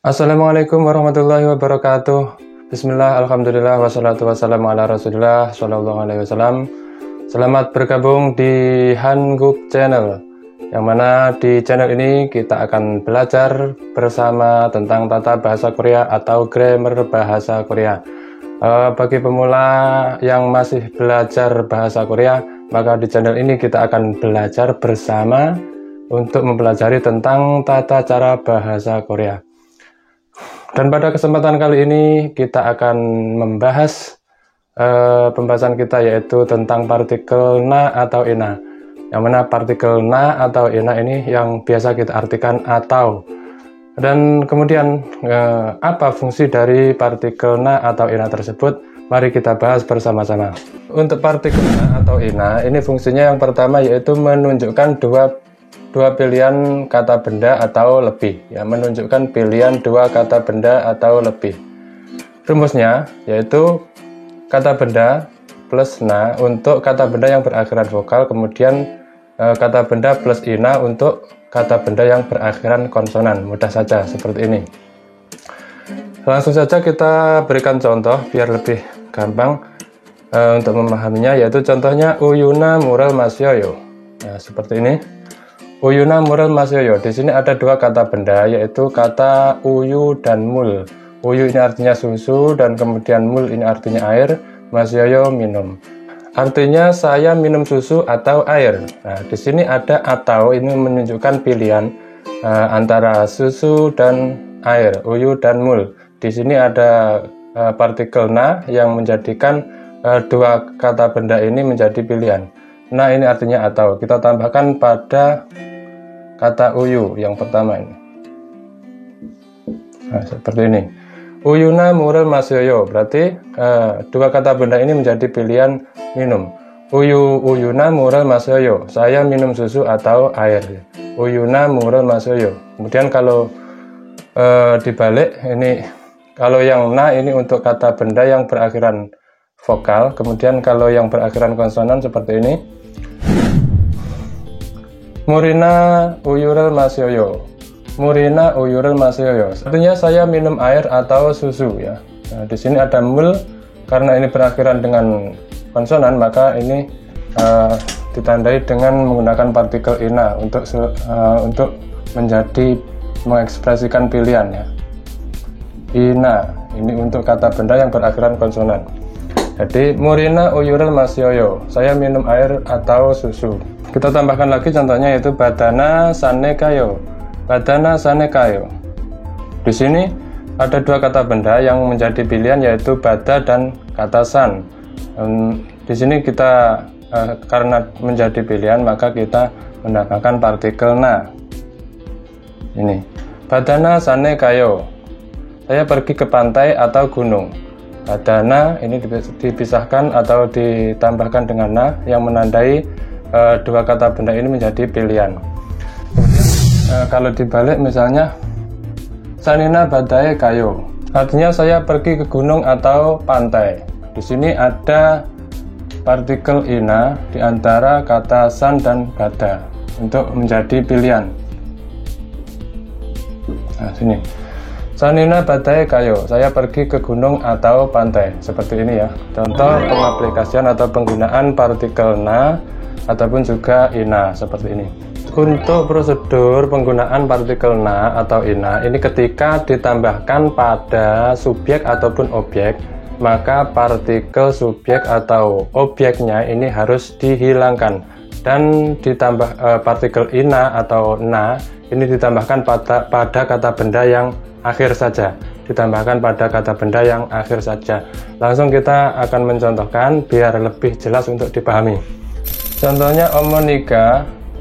Assalamualaikum warahmatullahi wabarakatuh. Bismillah, alhamdulillah, wassalatu wassalamu ala rasulillah sallallahu alaihi wasallam. Selamat bergabung di Hanguk Channel, yang mana di channel ini kita akan belajar bersama tentang tata bahasa Korea atau grammar bahasa Korea. Bagi pemula yang masih belajar bahasa Korea, maka di channel ini kita akan belajar bersama untuk mempelajari tentang tata cara bahasa Korea. Dan pada kesempatan kali ini kita akan membahas pembahasan kita, yaitu tentang partikel na atau ina. Yang mana partikel na atau ina ini yang biasa kita artikan atau. Dan kemudian apa fungsi dari partikel na atau ina tersebut? Mari kita bahas bersama-sama. Untuk partikel na atau ina, ini fungsinya yang pertama yaitu menunjukkan dua pilihan kata benda atau lebih, ya, menunjukkan pilihan dua kata benda atau lebih. Rumusnya yaitu kata benda plus na untuk kata benda yang berakhiran vokal, kemudian kata benda plus ina untuk kata benda yang berakhiran konsonan. Mudah saja seperti ini. Langsung saja kita berikan contoh biar lebih gampang untuk memahaminya, yaitu contohnya Uyuna mural masyoyo. Nah, seperti ini. Uyuna mural masyoyo. Di sini ada dua kata benda, yaitu kata uyu dan mul. Uyu ini artinya susu, dan kemudian mul ini artinya air. Masyoyo minum. Artinya saya minum susu atau air. Nah, di sini ada atau, ini menunjukkan pilihan antara susu dan air, uyu dan mul. Di sini ada partikel na yang menjadikan dua kata benda ini menjadi pilihan. Nah, ini artinya atau. Kita tambahkan pada kata uyu yang pertama ini. Nah, seperti ini. Uyuna mural masyoyo. Berarti dua kata benda ini menjadi pilihan minum. Uyuna mural masyoyo. Saya minum susu atau air. Uyuna mural masyoyo. Kemudian kalau dibalik ini, kalau yang na ini untuk kata benda yang berakhiran vokal, kemudian kalau yang berakhiran konsonan seperti ini. Murina uyurel masyoyo. Murina uyurel masyoyo. Artinya saya minum air atau susu, ya. Nah, di sini ada mul, karena ini berakhiran dengan konsonan, maka ini ditandai dengan menggunakan partikel ina untuk menjadi mengekspresikan pilihan, ya. Ina ini untuk kata benda yang berakhiran konsonan. Jadi murina uyurel masyoyo. Saya minum air atau susu. Kita tambahkan lagi contohnya, yaitu badana sanekayo. Badana sanekayo. Di sini ada dua kata benda yang menjadi pilihan, yaitu bada dan kata san. Di sini kita karena menjadi pilihan, maka kita menambahkan partikel na. Ini badana sanekayo. Saya pergi ke pantai atau gunung. Badana ini dipisahkan atau ditambahkan dengan na yang menandai dua kata benda ini menjadi pilihan. Kemudian kalau dibalik misalnya sanina badai kayo, artinya saya pergi ke gunung atau pantai. Di sini ada partikel ina di antara kata san dan bada untuk menjadi pilihan. Nah, sini sanina badai kayo, saya pergi ke gunung atau pantai. Seperti ini, ya. Contoh pengaplikasian atau penggunaan partikel na ataupun juga ina seperti ini. Untuk prosedur penggunaan partikel na atau ina ini, ketika ditambahkan pada subjek ataupun objek, maka partikel subjek atau objeknya ini harus dihilangkan, dan ditambah partikel ina atau na ini ditambahkan pada kata benda yang akhir saja. Ditambahkan pada kata benda yang akhir saja. Langsung kita akan mencontohkan biar lebih jelas untuk dipahami. Contohnya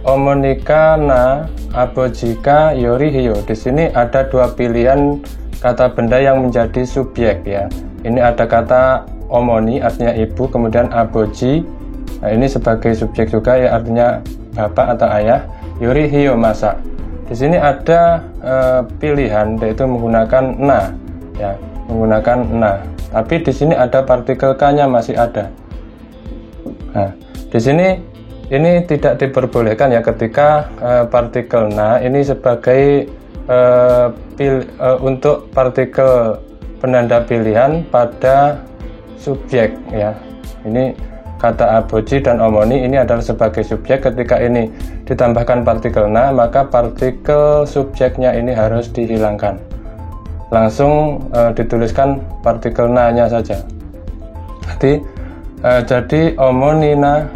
omonika na abojika yorihiyo. Di sini ada dua pilihan kata benda yang menjadi subjek, ya. Ini ada kata omoni artinya ibu, kemudian aboji. Nah, ini sebagai subjek juga, ya, artinya bapak atau ayah. Yorihiyo masak. Di sini ada pilihan, yaitu menggunakan na, ya, menggunakan na. Tapi di sini ada partikel k-nya masih ada. Nah, di sini ini tidak diperbolehkan, ya, ketika partikel na ini sebagai untuk partikel penanda pilihan pada subjek ya. Ini kata aboji dan omoni ini adalah sebagai subjek. Ketika ini ditambahkan partikel na, maka partikel subjeknya ini harus dihilangkan. Langsung dituliskan partikel na-nya saja. Jadi omonina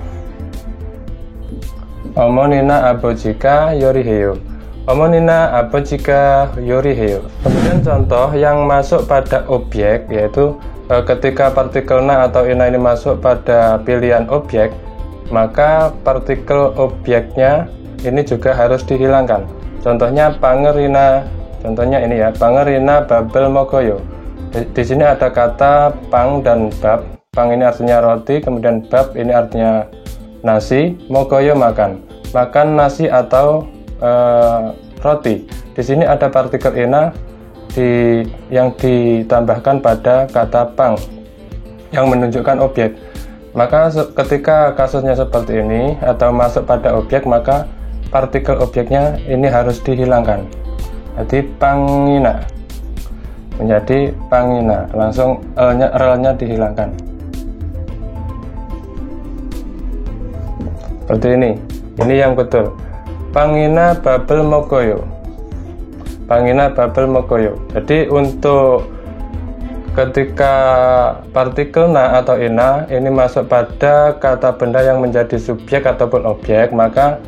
abojika yoriheyo. Omonina abojika yoriheyo. Kemudian contoh yang masuk pada objek, yaitu ketika partikel na atau ina ini masuk pada pilihan objek, maka partikel objeknya ini juga harus dihilangkan. Contohnya pangerina, contohnya ini ya, pangerina babel mogoyo. Di sini ada kata pang dan bab. Pang ini artinya roti, kemudian bab ini artinya nasi, mogoyo makan. Makan nasi atau roti. Di sini ada partikel ina yang ditambahkan pada kata pang yang menunjukkan objek. Maka ketika kasusnya seperti ini atau masuk pada objek, maka partikel objeknya ini harus dihilangkan. Jadi pangina menjadi pangina, langsung l-nya dihilangkan. Seperti ini yang betul. Pangina babel mogoyo. Pangina babel mogoyo. Jadi untuk ketika partikel na atau ina ini masuk pada kata benda yang menjadi subjek ataupun objek, maka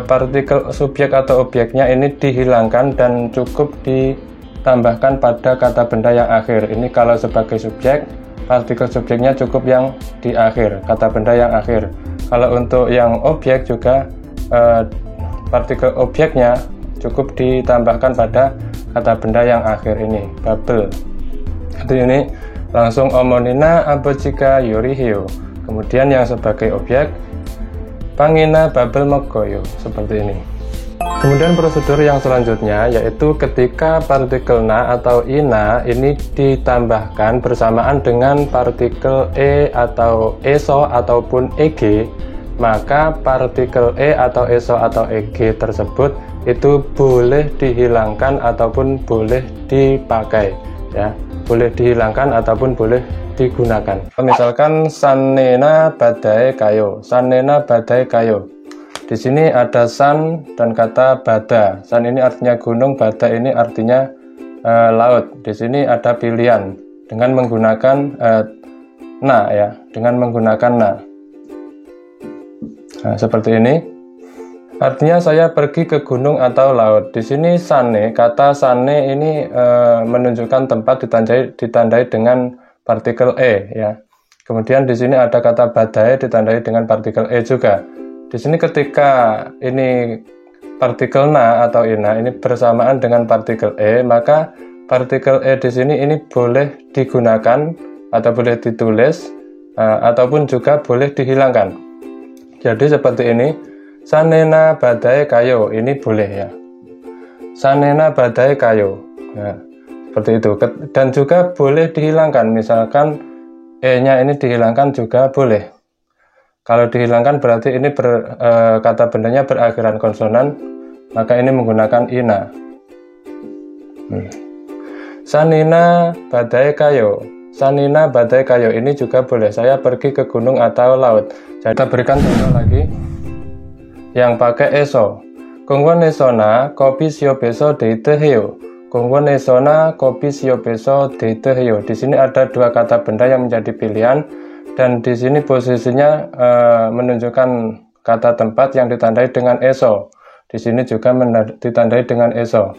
partikel subjek atau objeknya ini dihilangkan dan cukup ditambahkan pada kata benda yang akhir. Ini kalau sebagai subjek, partikel subjeknya cukup yang di akhir, kata benda yang akhir. Kalau untuk yang objek juga partikel objeknya cukup ditambahkan pada kata benda yang akhir ini, babel. Jadi ini langsung omonina abojika yoriheyo. Kemudian yang sebagai objek pangina babel mogoyo, seperti ini. Kemudian prosedur yang selanjutnya yaitu ketika partikel na atau ina ini ditambahkan bersamaan dengan partikel e atau eso ataupun eg, maka partikel e atau eso atau eg tersebut itu boleh dihilangkan ataupun boleh dipakai ya, boleh dihilangkan ataupun boleh digunakan. Misalkan sanena badai kayo, sanena badai kayo. Di sini ada san dan kata bada. San ini artinya gunung, bada ini artinya laut. Di sini ada pilihan dengan menggunakan na ya, dengan menggunakan na. Nah, seperti ini. Artinya saya pergi ke gunung atau laut. Di sini sane, kata sane ini menunjukkan tempat ditandai dengan partikel e ya. Kemudian di sini ada kata badai ditandai dengan partikel e juga. Di sini ketika ini partikel na atau ina ini bersamaan dengan partikel e, maka partikel e di sini ini boleh digunakan atau boleh ditulis ataupun juga boleh dihilangkan. Jadi seperti ini. Sanena badai kayo, ini boleh ya. Sanena badai kayo, ya, seperti itu. Dan juga boleh dihilangkan, misalkan e-nya ini dihilangkan juga boleh. Kalau dihilangkan berarti ini kata bendanya berakhiran konsonan, maka ini menggunakan ina. Sanina badai kayo, sanina badai kayo, ini juga boleh. Saya pergi ke gunung atau laut. Jadi kita berikan contoh lagi yang pakai eso. Kongwon esona kopi sio beso deite heyo. Kongwon esona kopi sio beso deite heyo. Di sini ada dua kata benda yang menjadi pilihan dan di sini posisinya menunjukkan kata tempat yang ditandai dengan eso. Di sini juga ditandai dengan eso.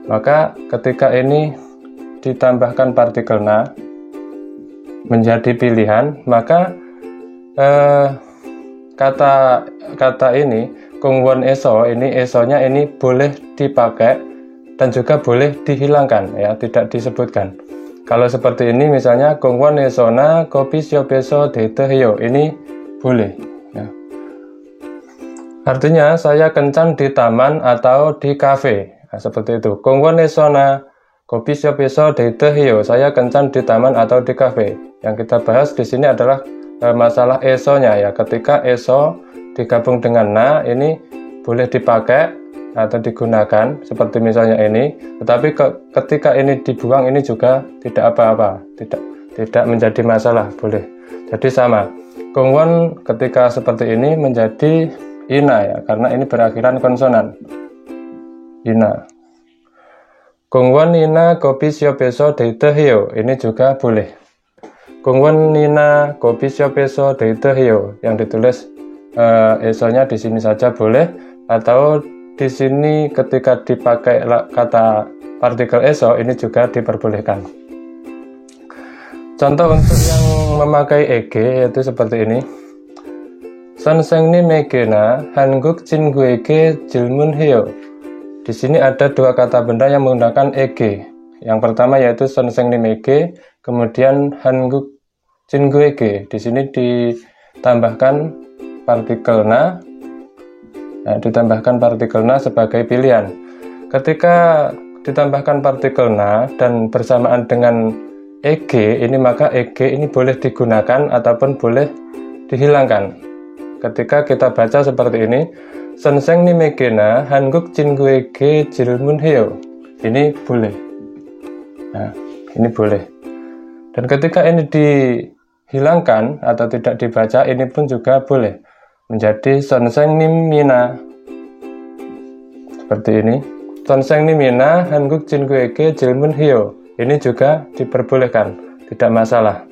Maka ketika ini ditambahkan partikel na menjadi pilihan, maka kata ini kongwon eso, ini esonya ini boleh dipakai dan juga boleh dihilangkan ya, tidak disebutkan. Kalau seperti ini misalnya kongwon esona kopi sio beso deite heyo, ini boleh ya. Artinya saya kencan di taman atau di kafe. Nah, seperti itu. Kongwon esona kopi sio beso deite heyo, saya kencan di taman atau di kafe. Yang kita bahas di sini adalah masalah esonya ya. Ketika eso digabung dengan na, ini boleh dipakai atau digunakan seperti misalnya ini, tetapi ketika ini dibuang ini juga tidak apa-apa, tidak menjadi masalah, boleh. Jadi sama, Gongwon ketika seperti ini menjadi ina ya, karena ini berakhiran konsonan. Ina. Gongwon ina kopi beso deite hyo, ini juga boleh. Gongwon ina kopi beso deite hyo, yang ditulis esonya di sini saja boleh, atau di sini ketika dipakai kata partikel eso ini juga diperbolehkan. Contoh untuk yang memakai ege yaitu seperti ini. 선생님에게 한국 친구에게 질문해요. Di sini ada dua kata benda yang menggunakan ege. Yang pertama yaitu 선생님에게, kemudian 한국 친구에게. Di sini ditambahkan partikel na. Nah, ditambahkan partikel na sebagai pilihan. Ketika ditambahkan partikel na dan bersamaan dengan eg ini, maka eg ini boleh digunakan ataupun boleh dihilangkan. Ketika kita baca seperti ini, 선생님에게 한국 친구에게 질문해요. Ini boleh. Nah, ini boleh. Dan ketika ini dihilangkan atau tidak dibaca, ini pun juga boleh. Menjadi 선생님이나 seperti ini. 선생님이나 한국 친구에게 질문해요. Ini juga diperbolehkan, tidak masalah.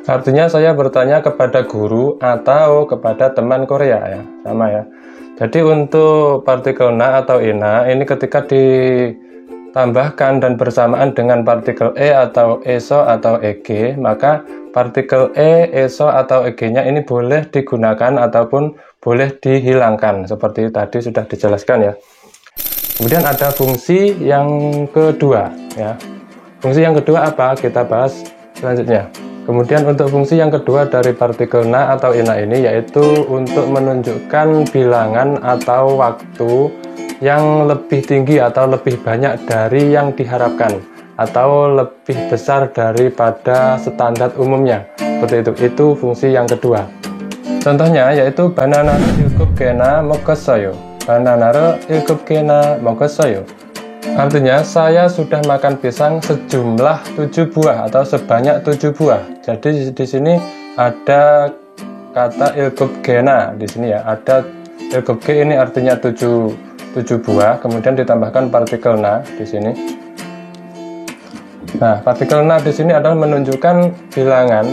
Artinya saya bertanya kepada guru atau kepada teman Korea ya, sama ya. Jadi untuk partikel na atau ina ini ketika ditambahkan dan bersamaan dengan partikel e atau eso atau eg, maka partikel e, eso atau eg-nya ini boleh digunakan ataupun boleh dihilangkan seperti tadi sudah dijelaskan ya. Kemudian ada fungsi yang kedua ya. Fungsi yang kedua apa? Kita bahas selanjutnya. Kemudian untuk fungsi yang kedua dari partikel na atau ina ini yaitu untuk menunjukkan bilangan atau waktu yang lebih tinggi atau lebih banyak dari yang diharapkan atau lebih besar daripada standar umumnya. Seperti itu fungsi yang kedua. Contohnya yaitu banana ilkub kena 먹었어요. Banana ilkub kena 먹었어요. Artinya saya sudah makan pisang sejumlah 7 buah atau sebanyak 7 buah. Jadi di sini ada kata ilkub kena di sini ya. Ada ilkub ke ini artinya 7 buah, kemudian ditambahkan partikel na di sini. Nah, partikel na di sini adalah menunjukkan bilangan,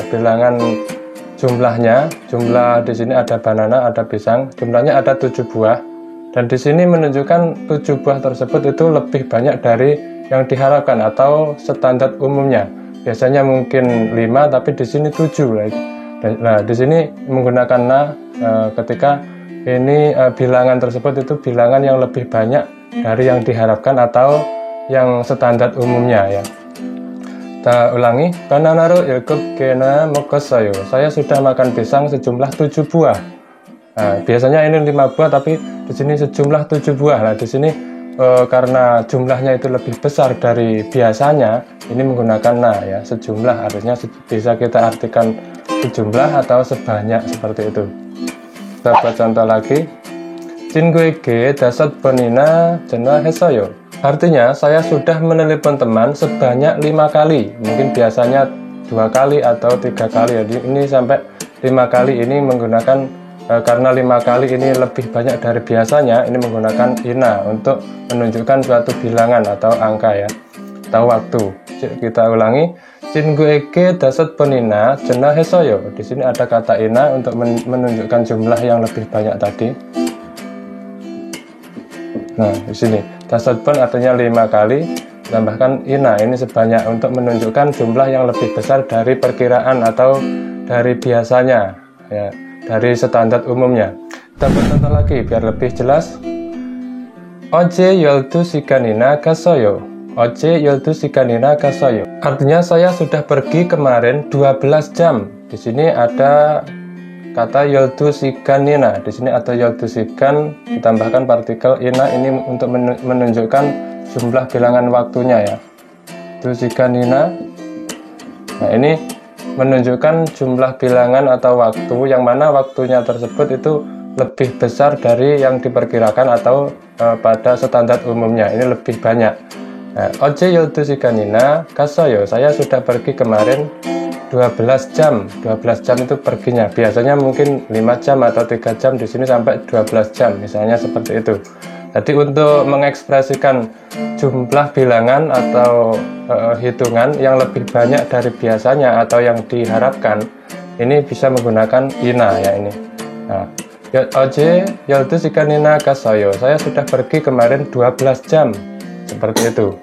bilangan jumlahnya. Jumlah di sini ada banana, ada pisang, jumlahnya ada 7 buah. Dan di sini menunjukkan 7 buah tersebut itu lebih banyak dari yang diharapkan atau standar umumnya. Biasanya mungkin 5, tapi di sini 7. Nah, di sini menggunakan na ketika ini bilangan tersebut itu bilangan yang lebih banyak dari yang diharapkan atau yang standar umumnya ya. Kita ulangi, bananaru ilkub kena 먹었어요. Saya sudah makan pisang sejumlah 7 buah. Nah, biasanya ini 5 buah, tapi di sini sejumlah 7 buah. Nah, di sini karena jumlahnya itu lebih besar dari biasanya, ini menggunakan na ya, sejumlah. Artinya bisa kita artikan sejumlah atau sebanyak seperti itu. Kita buat contoh lagi. 친구에게 5번이나 전화했어요. Artinya saya sudah menelepon teman sebanyak 5 kali. Mungkin biasanya 2 kali atau 3 kali. Jadi ini sampai 5 kali ini menggunakan karena 5 kali ini lebih banyak dari biasanya, ini menggunakan ina untuk menunjukkan suatu bilangan atau angka ya, atau waktu. Kita ulangi. 친구에게 5번이나 전화했어요. Di sini ada kata ina untuk menunjukkan jumlah yang lebih banyak tadi. Nah, di sini 5번 artinya 5 kali, tambahkan ina ini sebanyak untuk menunjukkan jumlah yang lebih besar dari perkiraan atau dari biasanya ya, dari standar umumnya. Kita buat contoh lagi biar lebih jelas. 어제 12시간이나 갔어요. 어제 12시간이나 갔어요. Artinya saya sudah pergi kemarin 12 jam. Di sini ada kata 12시간이나. Di sini ada 12시간 ditambahkan partikel ina ini untuk menunjukkan jumlah bilangan waktunya ya. 12시간이나. Nah, ini menunjukkan jumlah bilangan atau waktu yang mana waktunya tersebut itu lebih besar dari yang diperkirakan atau pada standar umumnya, ini lebih banyak. Nah, Oje yotu shikanina kasoyo, saya sudah pergi kemarin 12 jam. 12 jam itu perginya. Biasanya mungkin 5 jam atau 3 jam, di sini sampai 12 jam misalnya seperti itu. Jadi untuk mengekspresikan jumlah bilangan atau hitungan yang lebih banyak dari biasanya atau yang diharapkan, ini bisa menggunakan ina ya ini. Nah, Oje yotu shikanina kasoyo, saya sudah pergi kemarin 12 jam, seperti itu.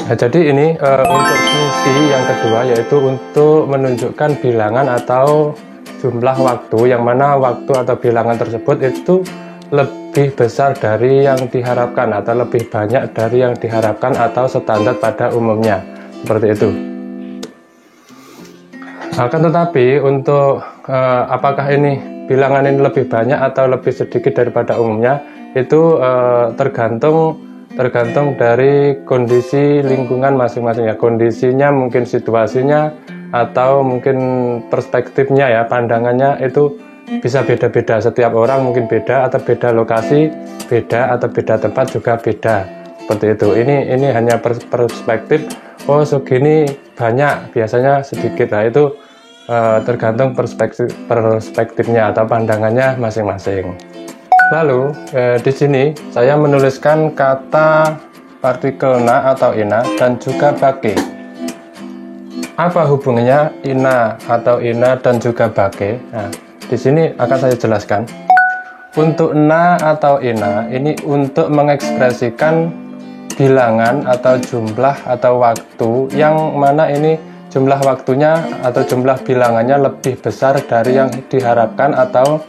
Nah, jadi ini untuk fungsi yang kedua, yaitu untuk menunjukkan bilangan atau jumlah waktu, yang mana waktu atau bilangan tersebut itu lebih besar dari yang diharapkan atau lebih banyak dari yang diharapkan atau standar pada umumnya, seperti itu. Akan tetapi untuk apakah ini bilangan ini lebih banyak atau lebih sedikit daripada umumnya, itu tergantung dari kondisi lingkungan masing-masing ya, kondisinya, mungkin situasinya, atau mungkin perspektifnya ya, pandangannya itu bisa beda-beda. Setiap orang mungkin beda, atau beda lokasi beda, atau beda tempat juga beda, seperti itu. Ini hanya perspektif. Oh, segini banyak, biasanya sedikit. Nah, itu tergantung perspektifnya atau pandangannya masing-masing. Lalu di sini saya menuliskan kata partikel na atau ina dan juga bake. Apa hubungannya ina atau ina dan juga bake? Nah, di sini akan saya jelaskan. Untuk na atau ina ini untuk mengekspresikan bilangan atau jumlah atau waktu yang mana ini jumlah waktunya atau jumlah bilangannya lebih besar dari yang diharapkan atau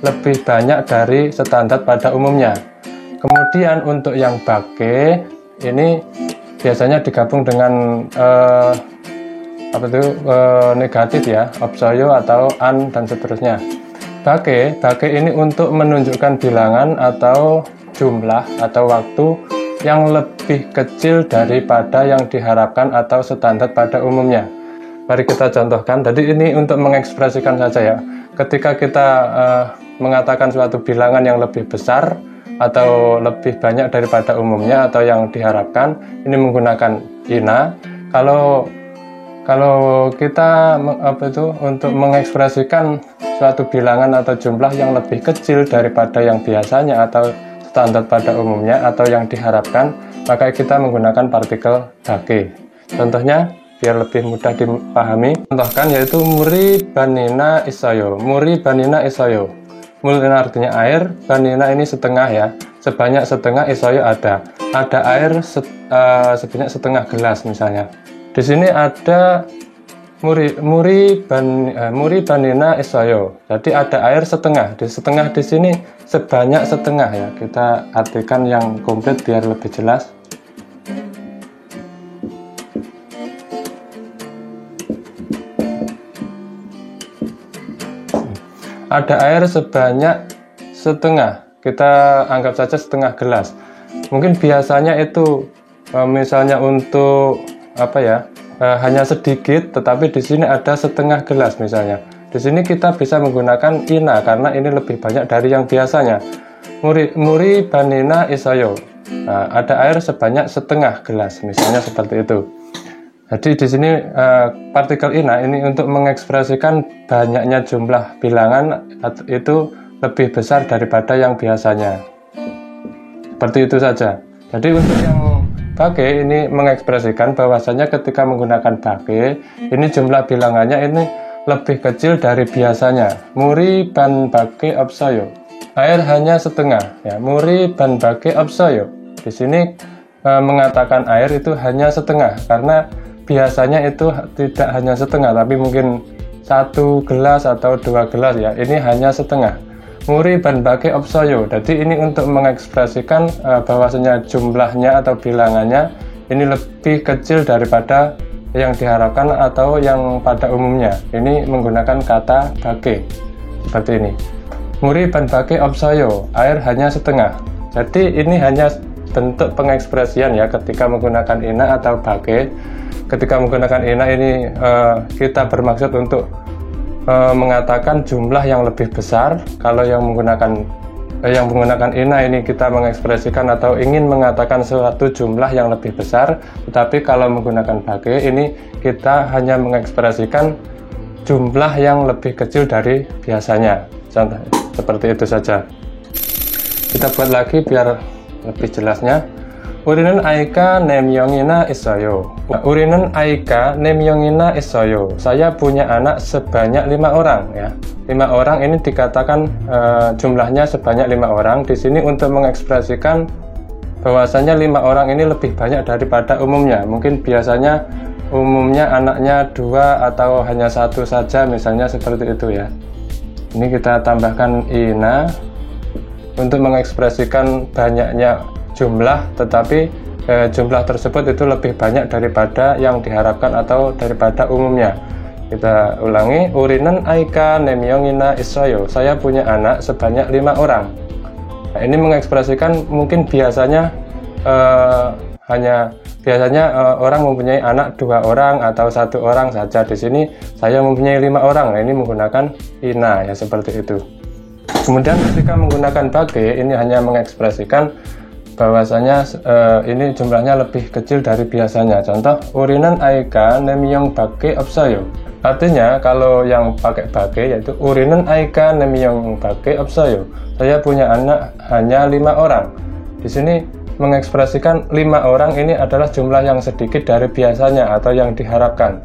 lebih banyak dari standar pada umumnya. Kemudian untuk yang bake ini biasanya digabung dengan negatif ya, opsoyo atau an dan seterusnya. Bake ini untuk menunjukkan bilangan atau jumlah atau waktu yang lebih kecil daripada yang diharapkan atau standar pada umumnya. Mari kita contohkan. Jadi ini untuk mengekspresikan saja ya. Ketika kita mengatakan suatu bilangan yang lebih besar atau lebih banyak daripada umumnya atau yang diharapkan, ini menggunakan ina. Kalau kita untuk mengekspresikan suatu bilangan atau jumlah yang lebih kecil daripada yang biasanya atau standar pada umumnya atau yang diharapkan, maka kita menggunakan partikel bake. Contohnya biar lebih mudah dipahami, contohkan yaitu muri banina isoyo. Muri banina isoyo, muri artinya air, banina ini setengah ya, sebanyak setengah, isoyo ada air sebanyak setengah gelas misalnya. Di sini ada muri banina isoyo, jadi ada air setengah. Di setengah di sini sebanyak setengah ya, kita artikan yang komplit biar lebih jelas. Ada air sebanyak setengah, kita anggap saja setengah gelas. Mungkin biasanya itu misalnya untuk hanya sedikit, tetapi di sini ada setengah gelas misalnya. Di sini kita bisa menggunakan ina karena ini lebih banyak dari yang biasanya. Muri banina isoyo. Nah, ada air sebanyak setengah gelas misalnya seperti itu. Jadi di sini partikel ina ini untuk mengekspresikan banyaknya jumlah bilangan itu lebih besar daripada yang biasanya. Seperti itu saja. Jadi untuk yang bake ini mengekspresikan bahwasanya ketika menggunakan bake ini jumlah bilangannya ini lebih kecil dari biasanya. Muri ban bake opsoyo. Air hanya setengah ya. Muri ban bake opsoyo. Di sini mengatakan air itu hanya setengah karena biasanya itu tidak hanya setengah, tapi mungkin 1 gelas atau 2 gelas ya. Ini hanya setengah. Muri ban bake opsoyo. Jadi ini untuk mengekspresikan bahwasanya jumlahnya atau bilangannya ini lebih kecil daripada yang diharapkan atau yang pada umumnya. Ini menggunakan kata bake. Seperti ini. Muri ban bake opsoyo. Air hanya setengah. Jadi ini hanya bentuk pengekspresian ya ketika menggunakan ina atau bake. Ketika menggunakan ina ini kita bermaksud untuk mengatakan jumlah yang lebih besar. Kalau yang menggunakan yang menggunakan ina ini kita mengekspresikan atau ingin mengatakan suatu jumlah yang lebih besar, tetapi kalau menggunakan bage ini kita hanya mengekspresikan jumlah yang lebih kecil dari biasanya. Contoh seperti itu saja. Kita buat lagi biar lebih jelasnya. Urinen aika nemyongina isoyo. Urinen aika nemyongina isoyo. Saya punya anak sebanyak 5 orang ya. 5 orang ini dikatakan jumlahnya sebanyak 5 orang. Di sini untuk mengekspresikan bahwasanya 5 orang ini lebih banyak daripada umumnya. Mungkin biasanya umumnya anaknya 2 atau hanya 1 saja, misalnya seperti itu ya. Ini kita tambahkan ina untuk mengekspresikan banyaknya jumlah, tetapi jumlah tersebut itu lebih banyak daripada yang diharapkan atau daripada umumnya. Kita ulangi, urinen aika nemyongina isoyo. Saya punya anak sebanyak 5 orang. Nah, ini mengekspresikan mungkin biasanya orang mempunyai anak 2 orang atau 1 orang saja. Di sini saya mempunyai 5 orang. Nah, ini menggunakan ina ya, seperti itu. Kemudian ketika menggunakan bage ini hanya mengekspresikan bahwasanya ini jumlahnya lebih kecil dari biasanya. Contoh, urinen aika nemyong bage opsoyo. Artinya kalau yang pakai bage yaitu urinen aika nemyong bage opsoyo. Saya punya anak hanya 5 orang. Di sini mengekspresikan 5 orang ini adalah jumlah yang sedikit dari biasanya atau yang diharapkan.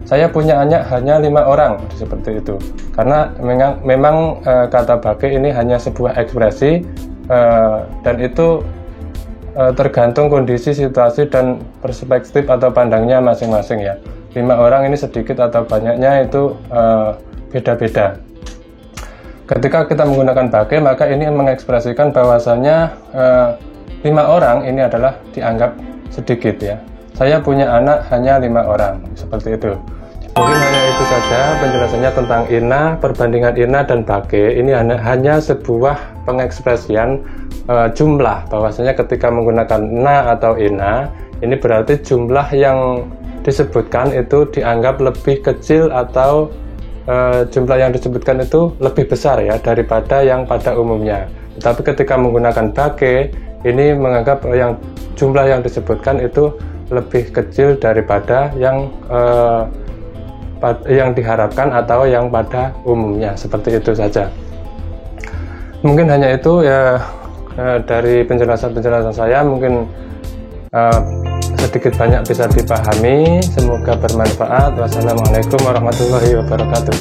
Saya punya anak hanya 5 orang, seperti itu. Karena memang kata bage ini hanya sebuah ekspresi dan itu tergantung kondisi, situasi, dan perspektif atau pandangnya masing-masing ya. 5 orang ini sedikit atau banyaknya itu beda-beda. Ketika kita menggunakan bage, maka ini mengekspresikan bahwasanya 5 orang ini adalah dianggap sedikit ya. Saya punya anak hanya 5 orang, seperti itu. Mungkin hanya itu saja penjelasannya tentang ina, perbandingan ina dan bage. Ini hanya sebuah pengekspresian jumlah, bahwasanya ketika menggunakan na atau ina, ini berarti jumlah yang disebutkan itu dianggap lebih kecil atau jumlah yang disebutkan itu lebih besar ya daripada yang pada umumnya. Tetapi ketika menggunakan bage, ini menganggap yang jumlah yang disebutkan itu lebih kecil daripada yang diharapkan atau yang pada umumnya. Seperti itu saja. Mungkin hanya itu ya dari penjelasan saya, mungkin sedikit banyak bisa dipahami. Semoga bermanfaat. Wassalamualaikum warahmatullahi wabarakatuh.